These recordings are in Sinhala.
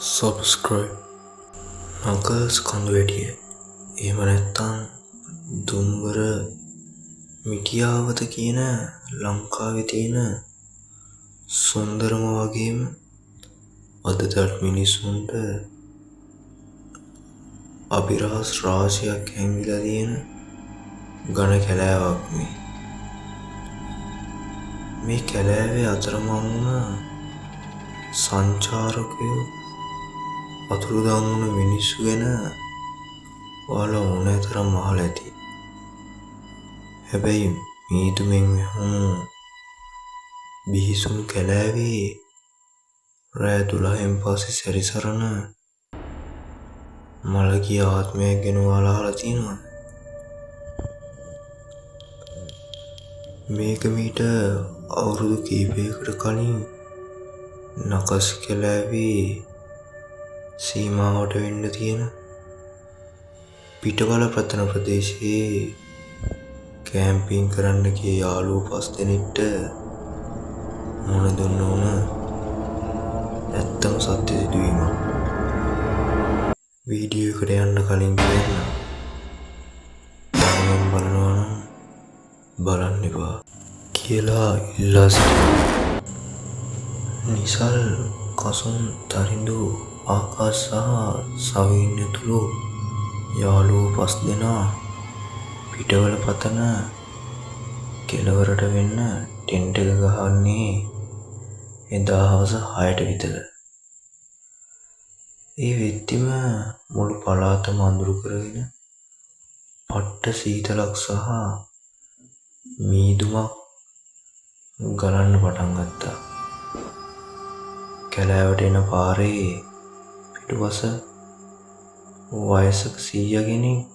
subscribe නකල්ස් කඳුවැටිය එහෙම නැත්තම් දුම්බර මිටියාවත කියන ලංකාවේ තියෙන සුන්දරම වගේම අදටත් මිනිස්සුන්ට අභිරහස් රාශියක් හැංගිලා තියෙන ඝන කැලෑවක් මේ කැලෑවේ අතරමං වුණ සංචාරකයෝ අතුරුදන් වුණ මිනිස්සු ගැන ඔයාලා ඕනෑ තරම් අහලා ඇති. හැබැයි මීදුමෙන් මෙහුණු බිහිසුණු කැලෑවේ රෑ 12න් පස්සේ සැරිසරන මළගිය ආත්මයක් ගැන ඔයාලා අහලා තියෙනවද? මේක මීට අවුරුදු කීපයකට කලින් නකස් කැලෑවේ සීමාවට වෙන්න තියෙන පිටවල ප්‍රතන ප්‍රදේශයේ කැම්පින් කරන්න ගිය යාළුවෝ 5 දෙනෙක්ට මුණ දුන්න උන ඇත්තම සත්‍ය සිදුවීමක්. වීඩියෝ එකට යන්න කලින් කියන්න මම බලනවා නම් බලන්න එපා කියලා ඉල්ලා සිටිනවා. නිසල් කසුන් තරිඳු ආකාශ සහ සවින් ඇතුළු යාළුවෝ 5 දෙනා පිටවල පතන කෙළවරට වෙන්න ටෙන්ට් එක ගහන්නේ එදා හවස 6ට විතර. ඒ වෙද්දිම මුළු පළාතම අඳුරු කරගෙන පට්ට සීතලක් සහ මීදුමක් ගලන්න පටන් ගත්තා. කැලෑවට එන පාරේ පිටුපස වයසක 100 කෙනෙක්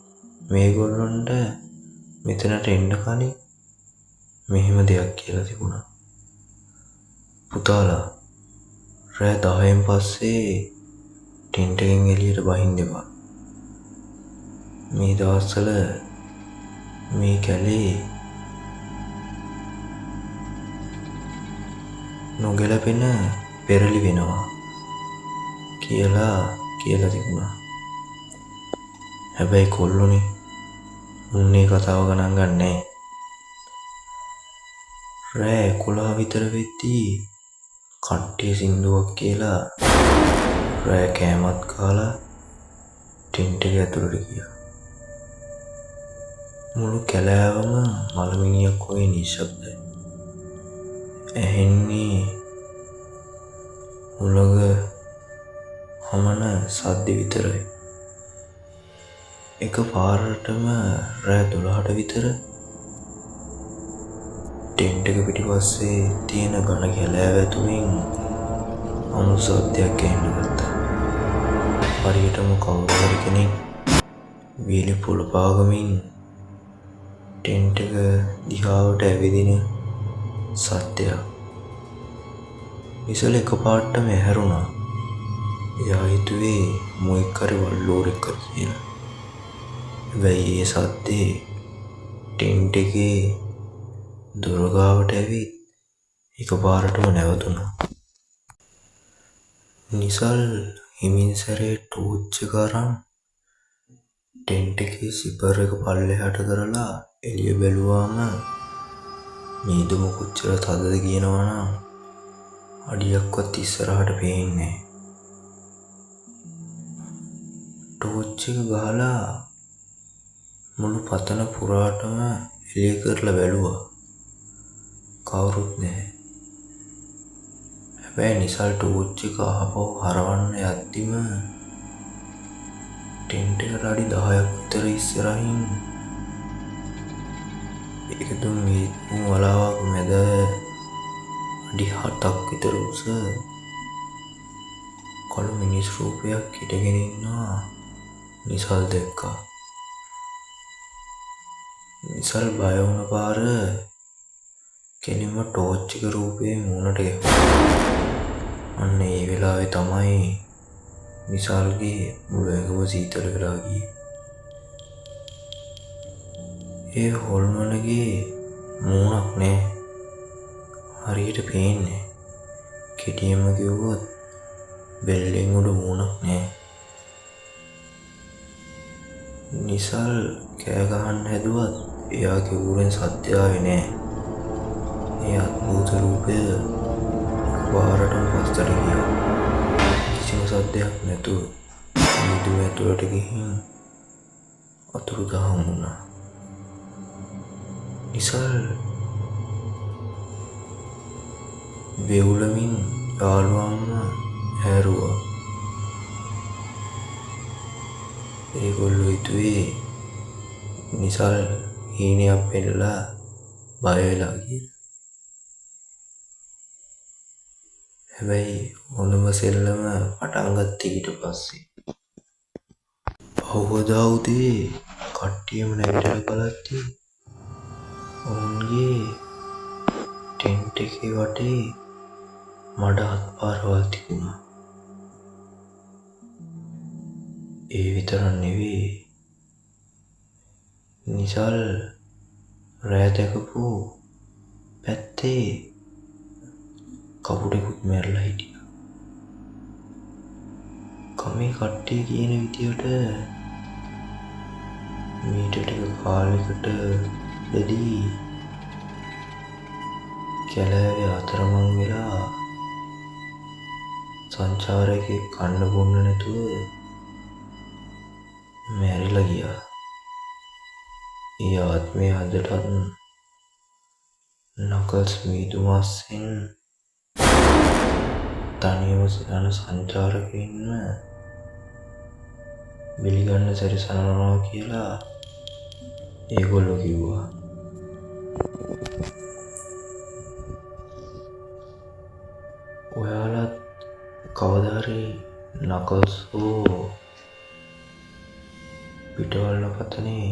මේගොල්ලන්ට මෙතනට එන්න කලින් මෙහෙම දෙයක් කියලා තිබුණා. පුතාලා රෑ 10න් පස්සේ ටෙන්ට් එකෙන් එළියට බහින්න එපා. මේ දවස්වල මේ කැලේ නොගැලපෙන පෙරලි වෙනවා කියලා තිබුණා. හැබැයි කොල්ලෝනේ උන්නේ කතාව ගණන් ගන්නෑ. රෑ 11 විතර වෙද්දී කට්ටිය සින්දුවක් කියලා රෑ කෑමත් කාලා ටෙන්ට් එක ඇතුළට ගියා. මුළු කැලෑවම මලමිනියක් වගේ නිශ්ශබ්දයි. ඇහෙන්නේ උලග හමන සද්ද විතරයි. එක පාරටම රෑ 12ට විතර ටෙන්ට් එක පිටිපස්සේ තියෙන ඝන කැලෑව ඇතුලෙන් අමුතු සද්දයක් ඇහෙන්න ගත්තා. හරියටම කවුරු හරි කෙනෙක් වීලි පොළපාගමින් ටෙන්ට් එක දිහාවට ඇවිදින සද්දයක්. ඉසල එකපාරටම ඇහැරුණා. එයා හිතුවේ මොකක් හරි වල්ලෝරෙක් කියලා. හැබැයි ඒ සද්දේ ටෙන්ට් එකේ දොර ගාවට ඇවිත් එකපාරටම නැවතුණා. නිසල් හිමින් සැරේ ටෝච් එක අරන් ටෙන්ට් එකේ සිපර් එක පල්ලෙහාට කරලා එළිය බැලුවාම මීදුම කොච්චර තදද කියනවා නම් අඩියක්වත් ඉස්සරහට පේන්නේ නැහැ. ටෝච් එක ගහලා මුළු පතන පුරාටම එළිය කරලා බැලුවා. කවුරුත් නැහැ. හැබැයි නිසල් ටෝච් එක ආපහු හරවන්න යද්දිම ටෙන්ට් එකට අඩි 10ක් විතර ඉස්සරහින් එකදුම් මීදුම් වලාවක් මැද අඩි 7ක් විතර උස කළු මිනිස් රූපයක් හිටගෙන ඉන්නවා නිසල් දැක්කා. නිසල් බය වුණ පාර කෙලින්ම ටෝච් එක රූපේ මූණට ගැහුවා. අන්න ඒ වෙලාවේ තමයි නිසල්ගේ මුළු ඇඟම සීතල වෙලා ගියේ. ඒ හොල්මනගේ මූණක් නෑ. හරියට පේන්නේ. කෙටියෙන්ම කිව්වොත් බෙල්ලෙන් උඩ මූණක් නෑ. නිසල් කෑ ගහන්න හැදුවත් එයාගේ ඌරෙන් සද්ද ආවේ නෑ. ඒ අද්භූත රූපය එකපාරටම පස්සට ගියා. කිසිම සද්දයක් නැතුව මීදුම ඇතුළට ගිහින් අතුරුදහන් වුණා. නිසල් වෙවුලමින් යාළුවන්ව හැරුවා. ඒගොල්ලෝ හිතුවේ නිසල් හීනයක් පෙන්නලා බය වෙලා කියලා. හැබැයි හොඳම සෙල්ලම පටන් ගත්තේ ඊට පස්සේ. පහුවදා උදේ කට්ටියම නැගිටලා බලද්දී ඔවුන්ගේ ටෙන්ට් එකේ වටේ මඩ අත්පාරවල් තිබුණා. ඒ විතරක් නෙවෙයි, නිසල් රෑ දැකපු පැත්තේ කපුටෙකුත් මැරලා හිටියා. කමේ කට්ටිය කියන විදියට මීට ටික කාලෙකට දෙදී කැලෑවේ අතරමං වෙලා සංචාරකයෙක් කන්න බොන්න නැතුව මැරිලා ගියා. ඒ ආත්මය අදටත් නකල්ස් මීදුමස්සෙන් තනියම යන සංචාරකයින්ව බිලිගන්න සැරිසනනවා කියලා ඒගොල්ලෝ කිව්වා. ඔයාලත් කවදාරි නකල්ස් හෝ පිටවල්න පතනේ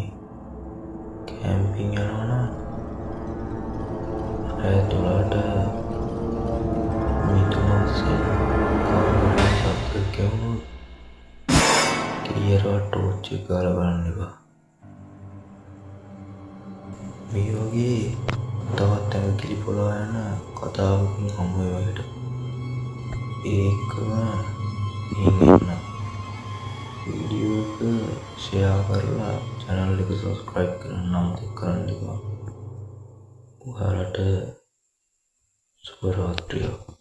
කැම්පින් යනවනම් රෑ 12ට මීදුමස්සෙන් කාමරේ සද්දයක් ගැහුණොත් ක්ලියරව ටෝච් එක ගාලා බලන්න එපා. මේ වගේ තවත් ඇඟිලි පොළවා යන කතාවකින් හමු වෙයිට ඒකම ඉන්න වීඩියෝ එක ෂෙයා කරලා channel එක subscribe කරන්න අමතක කරන්න එපා. ඔයාලට සුබ රාත්‍රියක්.